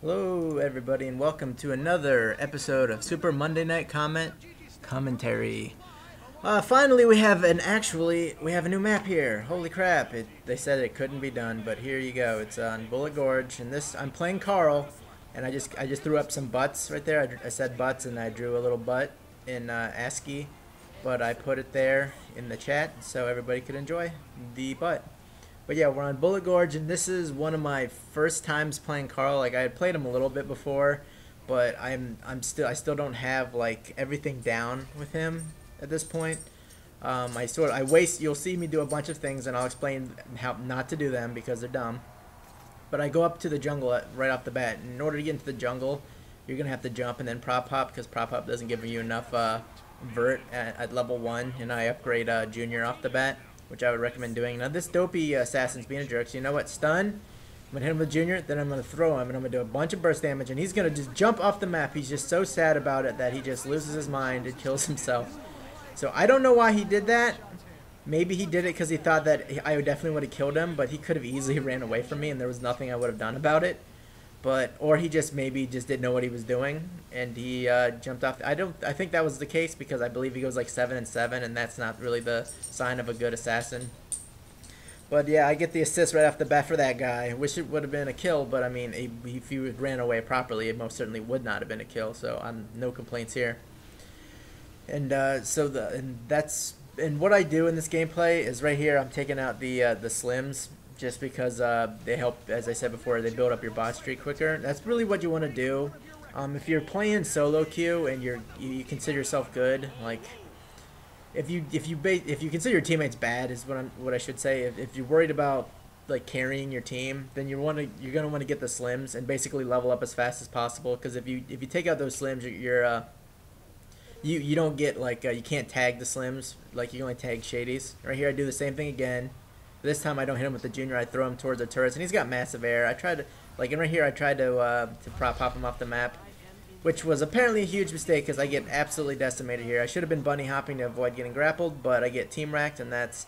Hello, everybody, and welcome to another episode of Super Monday Night Commentary. Finally, we have a new map here. Holy crap! They said it couldn't be done, but here you go. It's on Bullet Gorge, and I'm playing Karl, and I just threw up some butts right there. I said butts, and I drew a little butt in ASCII, but I put it there in the chat so everybody could enjoy the butt. But yeah, we're on Bullet Gorge, and this is one of my first times playing Karl. Like, I had played him a little bit before, but I still don't have like everything down with him at this point. You'll see me do a bunch of things, and I'll explain how not to do them because they're dumb. But I go up to the jungle right off the bat. In order to get into the jungle, you're gonna have to jump and then prop hop because prop hop doesn't give you enough vert at level 1, and I upgrade Junior off the bat, which I would recommend doing. Now this dopey assassin's being a jerk, so you know what? Stun. I'm gonna hit him with Junior, then I'm gonna throw him, and I'm gonna do a bunch of burst damage, and he's gonna just jump off the map. He's just so sad about it that he just loses his mind and kills himself. So I don't know why he did that. Maybe he did it because he thought that I definitely would have killed him, but he could have easily ran away from me, and there was nothing I would have done about it. Or he just maybe just didn't know what he was doing, and he jumped off. I think that was the case because I believe he goes like 7 and 7, and that's not really the sign of a good assassin. But yeah, I get the assist right off the bat for that guy. Wish it would have been a kill, but I mean, if he ran away properly, it most certainly would not have been a kill. So I'm no complaints here. And what I do in this gameplay is right here. I'm taking out the slims just because they help, as I said before, they build up your bot streak quicker. That's really what you want to do. If you're playing solo queue and you consider yourself good, like if you consider your teammates bad is what I should say. If you're worried about like carrying your team, then you're gonna want to get the slims and basically level up as fast as possible. Because if you take out those slims, you don't get like you can't tag the slims, like you can only tag shadies. Right here I do the same thing again. This time I don't hit him with the Junior, I throw him towards the turrets, and he's got massive air. I tried to, like, and right here I tried to prop hop him off the map, which was apparently a huge mistake because I get absolutely decimated here. I should have been bunny hopping to avoid getting grappled, but I get team racked, and that's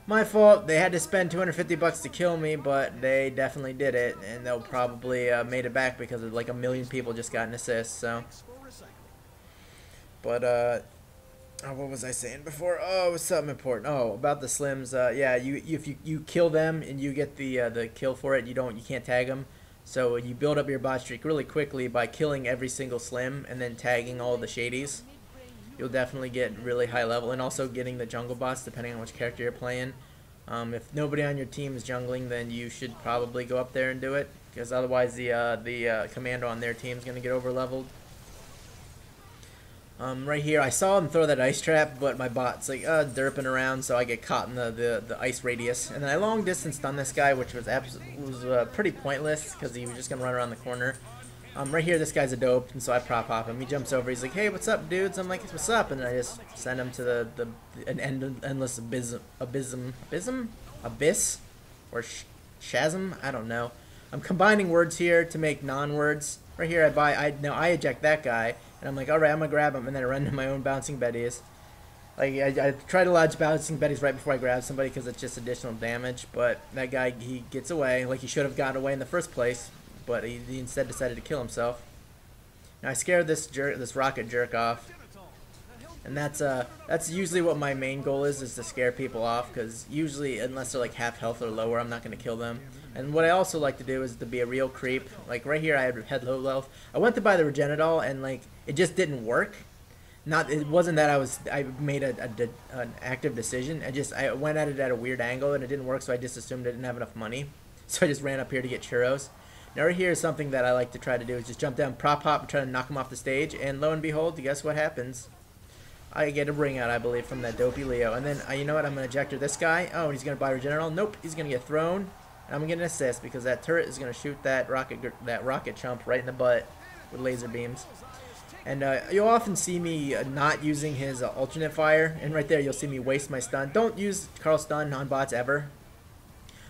my fault. They had to spend 250 bucks to kill me, but they definitely did it, and they'll probably made it back because of like 1 million people just got an assist. So, but what was I saying before? Oh, it was something important. Oh, about the slims. Yeah, if you kill them and you get the kill for it, you can't tag them. So you build up your bot streak really quickly by killing every single slim and then tagging all the shadies. You'll definitely get really high level, and also getting the jungle bots depending on which character you're playing. If nobody on your team is jungling, then you should probably go up there and do it, because otherwise the commando on their team is going to get over leveled. Right here, I saw him throw that ice trap, but my bot's like derping around, so I get caught in the ice radius. And then I long distance stun this guy, which was pretty pointless because he was just gonna run around the corner. Right here, this guy's a dope, and so I prop hop him. He jumps over. He's like, "Hey, what's up, dudes?" I'm like, "What's up?" And then I just send him to an endless abyss, or chasm. I don't know. I'm combining words here to make non-words. Right here, I eject that guy. And I'm like, alright, I'm going to grab him, and then I run to my own bouncing betties. Like, I try to lodge bouncing betties right before I grab somebody because it's just additional damage. But that guy, he gets away. Like, he should have gotten away in the first place. But he instead decided to kill himself. Now, I scared this rocket jerk off. And that's usually what my main goal is to scare people off. Because usually, unless they're like half health or lower, I'm not going to kill them. And what I also like to do is to be a real creep. Like right here, I had low health. I went to buy the Regenadol, and like it just didn't work. It wasn't that I made an active decision. I went at it at a weird angle, and it didn't work. So I just assumed I didn't have enough money. So I just ran up here to get churros. Now right here is something that I like to try to do is just jump down, prop hop, and try to knock him off the stage. And lo and behold, guess what happens? I get a ring out, I believe, from that dopey Leo. And then you know what? I'm gonna ejector this guy. Oh, and he's gonna buy Regeneral. Nope, he's gonna get thrown. And I'm gonna get an assist because that turret is gonna shoot that rocket chump right in the butt with laser beams. And you'll often see me not using his alternate fire, and right there you'll see me waste my stun. Don't use Karl stun on bots ever,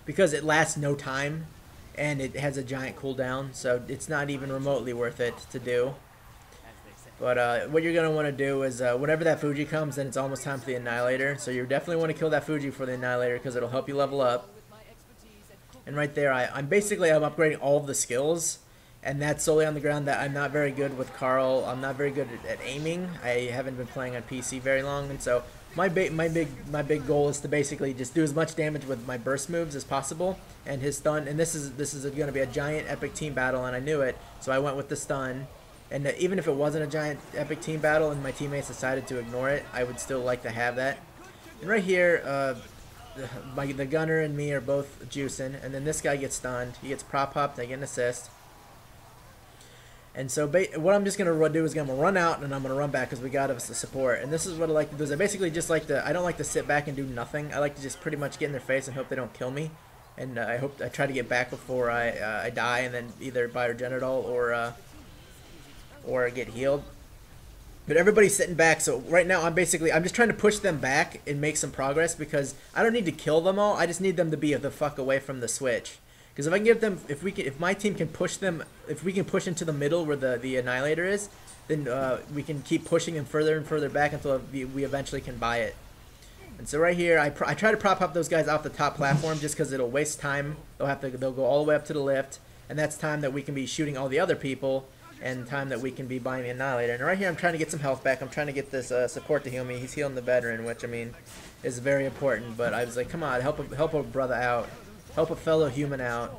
because it lasts no time, and it has a giant cooldown, so it's not even remotely worth it to do. But what you're going to want to do is whenever that Fuji comes, then it's almost time for the Annihilator. So you definitely want to kill that Fuji for the Annihilator because it'll help you level up. And right there, I'm upgrading all of the skills. And that's solely on the ground that I'm not very good with Karl. I'm not very good at aiming. I haven't been playing on PC very long, and so my big goal is to basically just do as much damage with my burst moves as possible and his stun. And this is going to be a giant epic team battle, and I knew it, so I went with the stun. And even if it wasn't a giant epic team battle and my teammates decided to ignore it, I would still like to have that. And right here, the gunner and me are both juicing, and then this guy gets stunned. He gets prop hopped. I get an assist. And so what I'm just going to do is I'm going to run out and I'm going to run back because we got us the support. And this is what I like to do. Is I basically just like to, I don't like to sit back and do nothing. I like to just pretty much get in their face and hope they don't kill me. And I try to get back before I die and then either buy Regenitol or get healed. But everybody's sitting back, so right now I'm just trying to push them back and make some progress because I don't need to kill them all. I just need them to be the fuck away from the switch. Because if I can get them, if my team can push them, if we can push into the middle where the Annihilator is, then we can keep pushing them further and further back until we eventually can buy it. And so right here, I try to prop up those guys off the top platform just because it'll waste time. They'll go all the way up to the lift, and that's time that we can be shooting all the other people, and time that we can be buying the Annihilator. And right here, I'm trying to get some health back. I'm trying to get this support to heal me. He's healing the veteran, which I mean is very important. But I was like, come on, help a brother out. Help a fellow human out.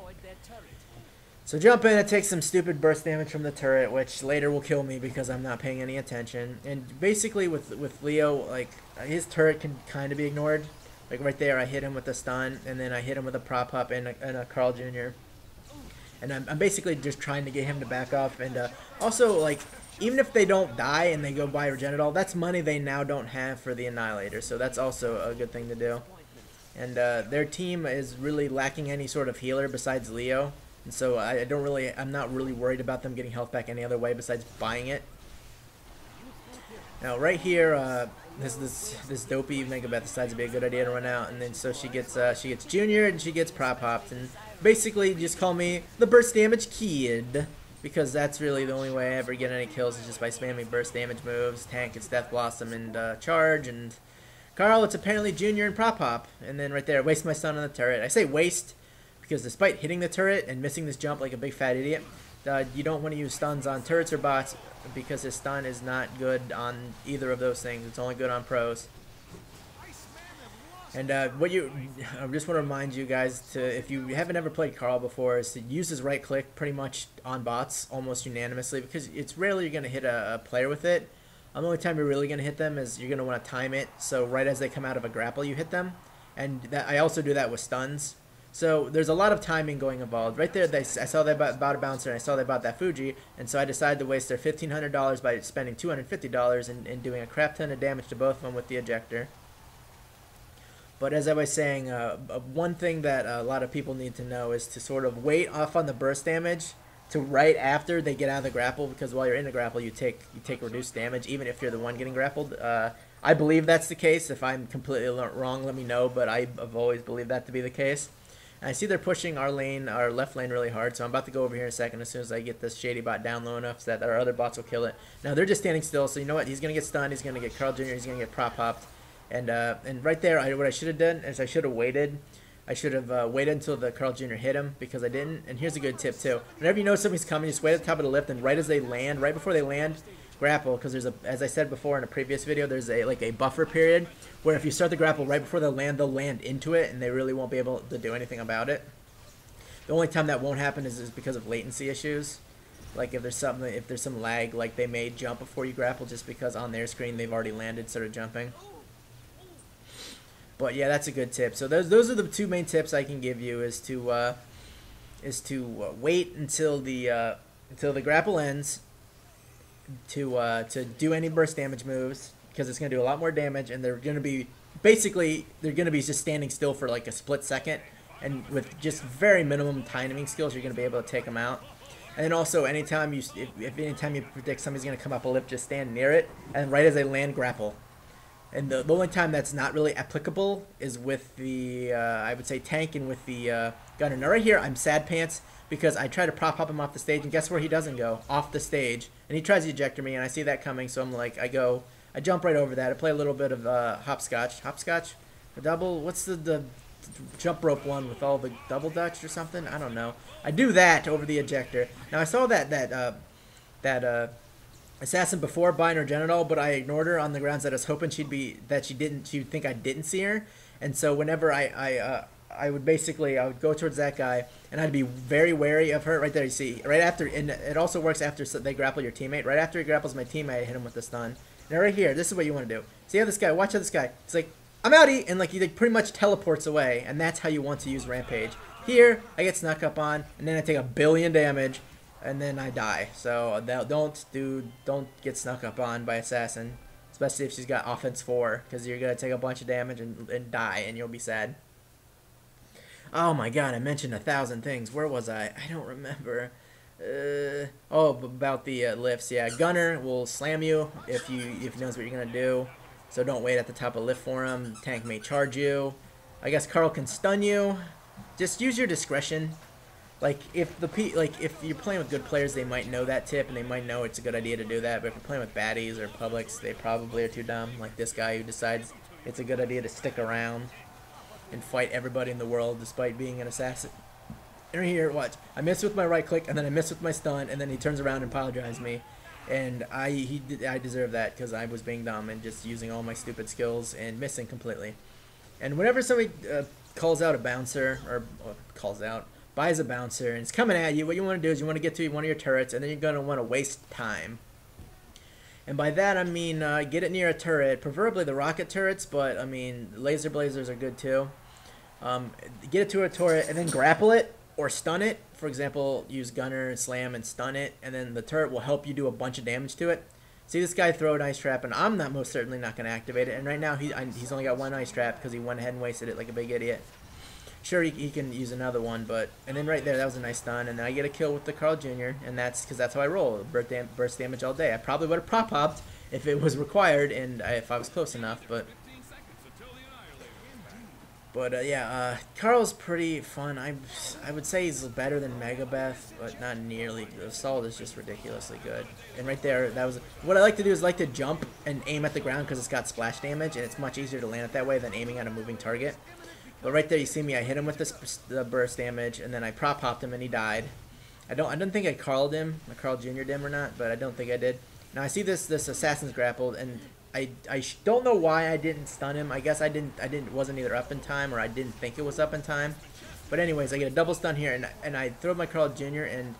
So jump in and take some stupid burst damage from the turret, which later will kill me because I'm not paying any attention. And basically with Leo, like his turret can kind of be ignored. Like right there, I hit him with a stun, and then I hit him with a prop up and a Karl Jr. And I'm basically just trying to get him to back off. And also, like, even if they don't die and they go buy Regenitol, that's money they now don't have for the Annihilator. So that's also a good thing to do. And their team is really lacking any sort of healer besides Leo, and so I'm not really worried about them getting health back any other way besides buying it. Now right here, this dopey Megabeth decides to be a good idea to run out, and then so she gets Junior and she gets prop hopped, and basically just call me the burst damage kid because that's really the only way I ever get any kills is just by spamming burst damage moves. Tank is Death Blossom and charge, and Karl, it's apparently Junior and prop hop. And then right there, waste my stun on the turret. I say waste because despite hitting the turret and missing this jump like a big fat idiot, you don't want to use stuns on turrets or bots because his stun is not good on either of those things. It's only good on pros. And I just want to remind you guys to, if you haven't ever played Karl before, is to use his right click pretty much on bots almost unanimously because it's rarely you're going to hit a player with it. The only time you're really going to hit them is you're going to want to time it, so right as they come out of a grapple you hit them. And I also do that with stuns. So there's a lot of timing going involved. Right there, I saw they bought a bouncer, and I saw they bought that Fuji, and so I decided to waste their $1,500 by spending $250 and doing a crap ton of damage to both of them with the ejector. But as I was saying, one thing that a lot of people need to know is to sort of wait off on the burst damage to right after they get out of the grapple, because while you're in the grapple you take reduced damage even if you're the one getting grappled. I believe that's the case. If I'm completely wrong, let me know, but I've always believed that to be the case. And I see they're pushing our left lane really hard, so I'm about to go over here in a second as soon as I get this shady bot down low enough so that our other bots will kill it. Now they're just standing still, so you know what? He's going to get stunned, he's going to get Karl Jr., he's going to get prop hopped. And right there, what I should have done is I should have waited. I should have waited until the Karl Jr. hit him because I didn't. And here's a good tip too. Whenever you know somebody's coming, just wait at the top of the lift, and right as they land, right before they land, grapple, because there's as I said before in a previous video, there's a buffer period where if you start the grapple right before they'll land into it, and they really won't be able to do anything about it. The only time that won't happen is because of latency issues. Like if there's some lag, like they may jump before you grapple just because on their screen they've already landed, started jumping. But yeah, that's a good tip. So those are the two main tips I can give you: is to wait until the grapple ends, to do any burst damage moves because it's going to do a lot more damage, and they're going to be just standing still for like a split second, and with just very minimum timing skills, you're going to be able to take them out. And then also, anytime you predict somebody's going to come up a lift, just stand near it, and right as they land, grapple. And the only time that's not really applicable is with the, I would say, tank and with the gunner. Now right here, I'm sad pants because I try to prop up him off the stage, and guess where he doesn't go? Off the stage. And he tries to ejector me, and I see that coming, so I'm like, I jump right over that. I play a little bit of hopscotch. Hopscotch? A double? What's the jump rope one with all the double dutch or something. I don't know. I do that over the ejector. Now I saw that assassin before buying her genital, but I ignored her on the grounds that I was hoping she'd think I didn't see her. And so whenever I would go towards that guy, and I'd be very wary of her. Right there, you see, right after, and it also works after they grapple your teammate. Right after he grapples my teammate, I hit him with the stun. Now right here, this is what you want to do. See how this guy, watch how this guy, it's like, I'm outie, and like he pretty much teleports away, and that's how you want to use Rampage. Here, I get snuck up on, and then I take 1 billion damage, and then I die. So don't get snuck up on by assassin, especially if she's got offense 4, because you're gonna take a bunch of damage and die, and you'll be sad. Oh my god, I mentioned 1,000 things. Where was I? I don't remember. About the lifts. Yeah, Gunner will slam you if he knows what you're gonna do. So don't wait at the top of lift for him. Tank may charge you. I guess Karl can stun you. Just use your discretion. Like if you're playing with good players, they might know that tip and they might know it's a good idea to do that. But if you're playing with baddies or publics, they probably are too dumb. Like this guy who decides it's a good idea to stick around and fight everybody in the world despite being an assassin. And here, watch. I miss with my right click, and then I miss with my stun, and then he turns around and apologizes me. And I deserve that because I was being dumb and just using all my stupid skills and missing completely. And whenever somebody calls out a bouncer, or buys a bouncer, and it's coming at you, what you want to do is you want to get to one of your turrets, and then you're going to want to waste time. And by that I mean get it near a turret, preferably the rocket turrets, but I mean laser blazers are good too. Get it to a turret and then grapple it or stun it. For example, use Gunner, slam, and stun it, and then the turret will help you do a bunch of damage to it. See this guy throw an ice trap, and I'm most certainly not going to activate it. And right now he's only got 1 ice trap because he went ahead and wasted it like a big idiot. Sure, he can use another one, and then right there, that was a nice stun, and then I get a kill with the Karl Jr., and that's because that's how I roll, burst damage all day. I probably would have prop hopped if it was required, and if I was close enough, but yeah, Karl's pretty fun. I would say he's better than Megabeth, but not nearly. The assault is just ridiculously good. And right there, that was what I like to do is to jump and aim at the ground because it's got splash damage, and it's much easier to land it that way than aiming at a moving target. But right there, you see me. I hit him with the burst damage, and then I prop hopped him, and he died. I don't think I Karl'd him, I Karl Jr. him or not, but I don't think I did. Now I see this assassin's grappled, and I don't know why I didn't stun him. I guess I wasn't either up in time or I didn't think it was up in time. But anyways, I get a double stun here, and I throw my Karl Jr. and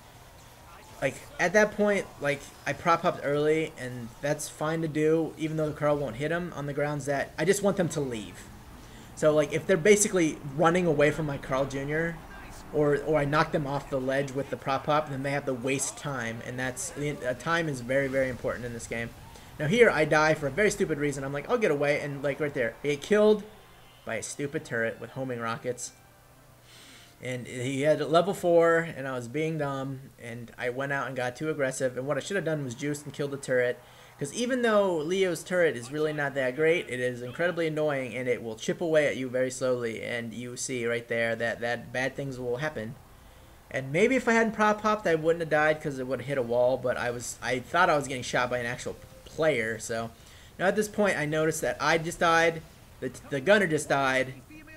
like at that point, like I prop hopped early, and that's fine to do, even though the Karl won't hit him on the grounds that I just want them to leave. So like if they're basically running away from my Karl Jr. or I knock them off the ledge with the prop hop, then they have to waste time, and time is very, very important in this game. Now here I die for a very stupid reason. I'm like, I'll get away, and like right there, I get killed by a stupid turret with homing rockets. And he had level 4, and I was being dumb, and I went out and got too aggressive, and what I should have done was juiced and killed the turret. Because even though Leo's turret is really not that great, it is incredibly annoying, and it will chip away at you very slowly, and you see right there that bad things will happen. And maybe if I hadn't prop hopped, I wouldn't have died because it would have hit a wall, but I thought I was getting shot by an actual player. So now at this point, I noticed that I just died, the gunner just died,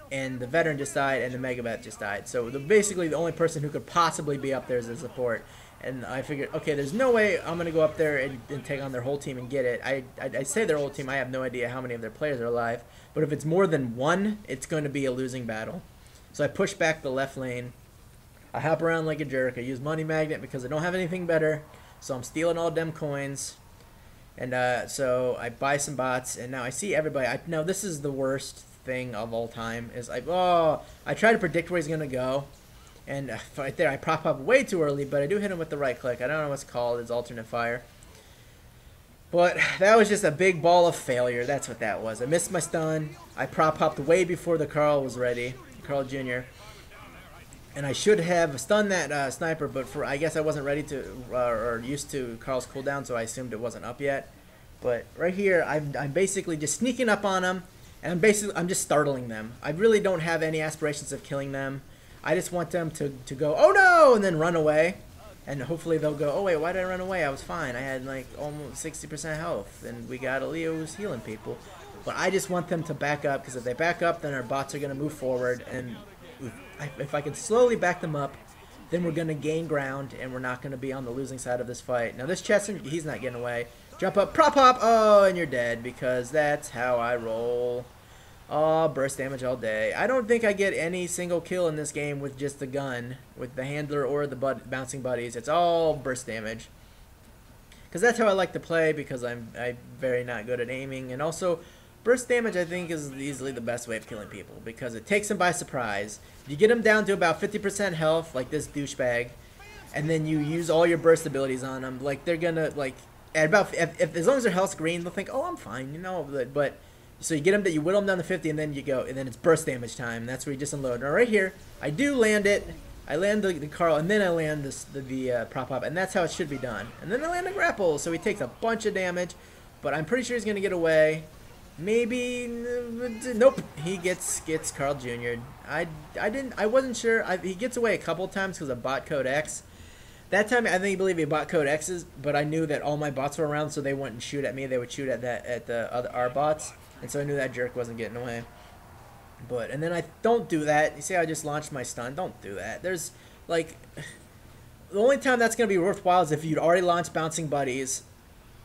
and the veteran just died, and the Megabeth just died. So basically the only person who could possibly be up there is a support. And I figured, okay, there's no way I'm going to go up there and take on their whole team and get it. I say their whole team, I have no idea how many of their players are alive. But if it's more than one, it's going to be a losing battle. So I push back the left lane. I hop around like a jerk. I use Money Magnet because I don't have anything better. So I'm stealing all them coins. And so I buy some bots. And now I see everybody. Now this is the worst thing of all time. Is I try to predict where he's going to go. And right there, I prop up way too early, but I do hit him with the right click. I don't know what's called. It's alternate fire. But that was just a big ball of failure. That's what that was. I missed my stun. I prop hopped way before the Karl was ready, Karl Jr. And I should have stunned that sniper, but I guess I wasn't ready to or used to Karl's cooldown, so I assumed it wasn't up yet. But right here, I'm basically just sneaking up on them, and I'm just startling them. I really don't have any aspirations of killing them. I just want them to go, oh no, and then run away. And hopefully they'll go, oh wait, why did I run away? I was fine. I had like almost 60% health. And we got a Leo who's healing people. But I just want them to back up, because if they back up, then our bots are going to move forward. And if I can slowly back them up, then we're going to gain ground, and we're not going to be on the losing side of this fight. Now this Chesson, he's not getting away. Jump up, prop hop, oh, and you're dead, because that's how I roll. Oh, burst damage all day. I don't think I get any single kill in this game with just the gun, with the handler or the bouncing buddies. It's all burst damage. Because that's how I like to play, because I'm very not good at aiming. And also, burst damage I think is easily the best way of killing people, because it takes them by surprise. You get them down to about 50% health, like this douchebag, and then you use all your burst abilities on them. Like, they're gonna, like, at about, if as long as their health's green, they'll think, oh, I'm fine, you know, but so you get them, you whittle them down to 50, and then you go, and then it's burst damage time. That's where you just unload. Now right here, I do land it. I land the Karl, and then I land the prop up, and that's how it should be done. And then I land the grapple, so he takes a bunch of damage, but I'm pretty sure he's gonna get away. Maybe, nope. He gets Karl Jr. I wasn't sure. He gets away a couple times because of bot code X. That time, I believe he bought code X's, but I knew that all my bots were around, so they wouldn't shoot at me. They would shoot at our bots, and so I knew that jerk wasn't getting away. And then I don't do that. You see, I just launched my stun. Don't do that. There's like, the only time that's gonna be worthwhile is if you'd already launched bouncing buddies,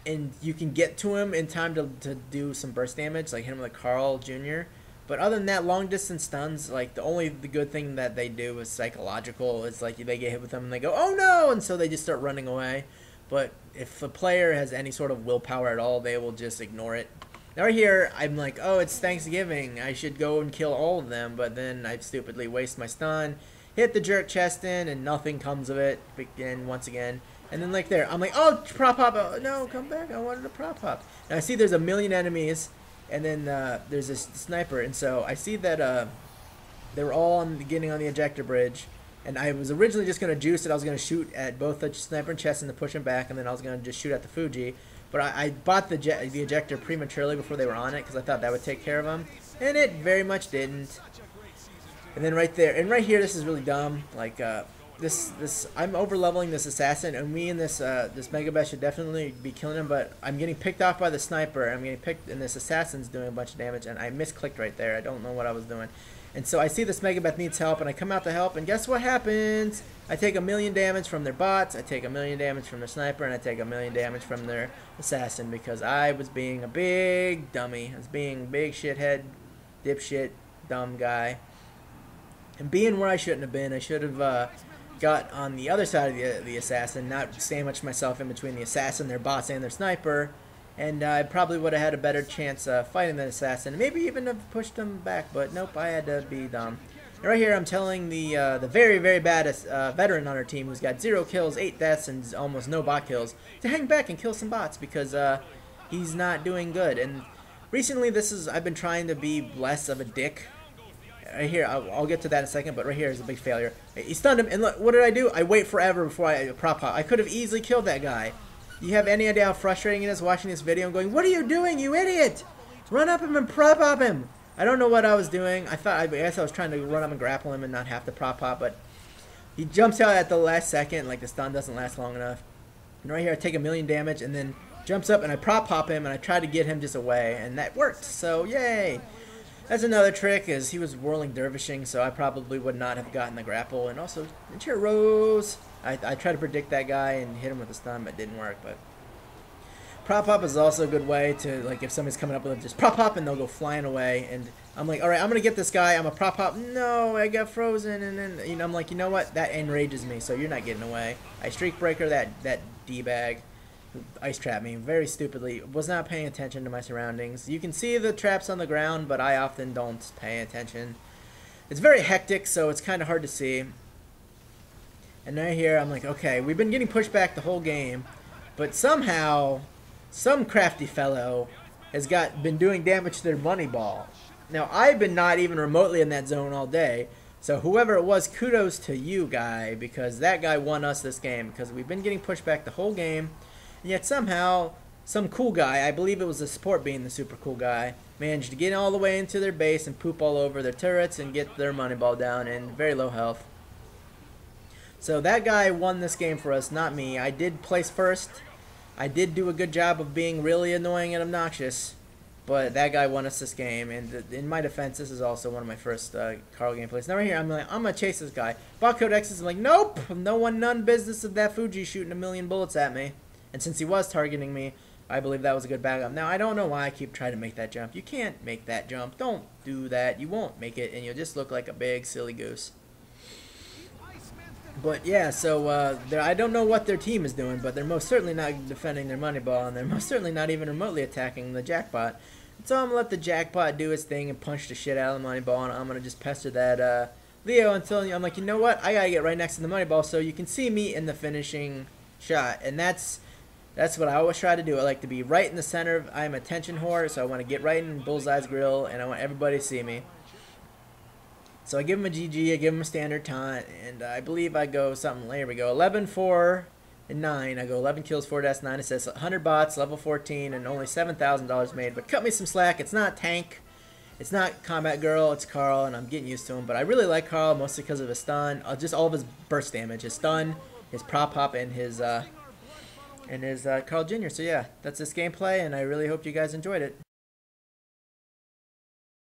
and you can get to him in time to do some burst damage, like hit him with a Karl Jr. But other than that, long distance stuns, like the good thing that they do is psychological. It's like they get hit with them and they go, oh no, and so they just start running away. But if the player has any sort of willpower at all, they will just ignore it. Now right here, I'm like, oh, it's Thanksgiving. I should go and kill all of them, but then I stupidly waste my stun, hit the jerk chest in, and nothing comes of it. Again, once again. And then like there, I'm like, oh, prop hop. Oh, no, come back. I wanted to prop hop. Now I see there's a million enemies, and then there's this sniper. And so I see that they were all getting on the ejector bridge. And I was originally just going to juice it. I was going to shoot at both the sniper and Chesson to push him back, and then I was going to just shoot at the Fuji. But I bought the ejector prematurely before they were on it, because I thought that would take care of them. And it very much didn't. And then right there, and right here, this is really dumb. Like, I'm over-leveling this assassin, and me and this Megabeth should definitely be killing him, but I'm getting picked off by the sniper. I'm getting picked, and this assassin's doing a bunch of damage, and I misclicked right there. I don't know what I was doing. And so I see this Megabeth needs help, and I come out to help, and guess what happens? I take 1,000,000 damage from their bots, I take 1,000,000 damage from their sniper, and I take 1,000,000 damage from their assassin, because I was being a big dummy. I was being a big shithead, dipshit, dumb guy. And being where I shouldn't have been. I should have got on the other side of the assassin, not sandwich myself in between the assassin, their bots, and their sniper, and I probably would have had a better chance fighting the assassin, and maybe even have pushed him back, but nope, I had to be dumb. And right here, I'm telling the very, very bad veteran on our team, who's got 0 kills, 8 deaths, and almost no bot kills, to hang back and kill some bots, because he's not doing good. And recently, I've been trying to be less of a dick. Right here, I'll get to that in a second, but right here is a big failure. He stunned him, and look, what did I do? I wait forever before I prop hop. I could have easily killed that guy. You have any idea how frustrating it is watching this video and going, what are you doing, you idiot? Run up him and prop hop him. I don't know what I was doing. I guess I was trying to run up and grapple him and not have to prop hop, but he jumps out at the last second, like the stun doesn't last long enough. And right here, I take 1,000,000 damage, and then jumps up, and I prop hop him, and I try to get him just away, and that worked, so yay. That's another trick, is he was whirling dervishing, so I probably would not have gotten the grapple. And also, Rose. I tried to predict that guy and hit him with a stun, but it didn't work. But prop hop is also a good way to, like, if somebody's coming up with it, just prop hop and they'll go flying away. And I'm like, all right, I'm gonna get this guy. I'm a prop hop. No, I got frozen. And then I'm like, you know what? That enrages me. So you're not getting away. I streak breaker that d-bag. Ice trap me very stupidly. Was not paying attention to my surroundings. You can see the traps on the ground, but I often don't pay attention. It's very hectic, so it's kind of hard to see. And right here, I'm like, okay, we've been getting pushed back the whole game, but somehow, some crafty fellow has been doing damage to their money ball. Now, I've been not even remotely in that zone all day, so whoever it was, kudos to you, guy, because that guy won us this game, because we've been getting pushed back the whole game. And yet somehow, some cool guy, I believe it was the support being the super cool guy, managed to get all the way into their base and poop all over their turrets and get their money ball down in very low health. So that guy won this game for us, not me. I did place first. I did do a good job of being really annoying and obnoxious. But that guy won us this game, and in my defense, this is also one of my first Karl gameplays. Now right here, I'm like, I'm gonna chase this guy. Bot code X is like, nope, none business of that Fuji shooting a million bullets at me. And since he was targeting me, I believe that was a good backup. Now I don't know why I keep trying to make that jump. You can't make that jump. Don't do that. You won't make it, and you'll just look like a big silly goose. But yeah, so I don't know what their team is doing, but they're most certainly not defending their money ball, and they're most certainly not even remotely attacking the jackpot. So I'm gonna let the jackpot do its thing and punch the shit out of the money ball, and I'm gonna just pester that Leo until I'm like, you know what? I gotta get right next to the money ball so you can see me in the finishing shot, and that's what I always try to do. I like to be right in the center. I'm a attention whore, so I want to get right in Bullseye's grill, and I want everybody to see me. So I give him a GG, I give him a standard taunt, and I believe I go something. Here we go, 11, 4, and 9. I go 11 kills, 4 deaths, 9 assists, 100 bots, level 14, and only $7,000 made. But cut me some slack. It's not Tank, it's not Combat Girl, it's Karl, and I'm getting used to him. But I really like Karl, mostly because of his stun, just all of his burst damage, his stun, his prop hop, and his Karl Jr. So yeah, that's this gameplay, and I really hope you guys enjoyed it.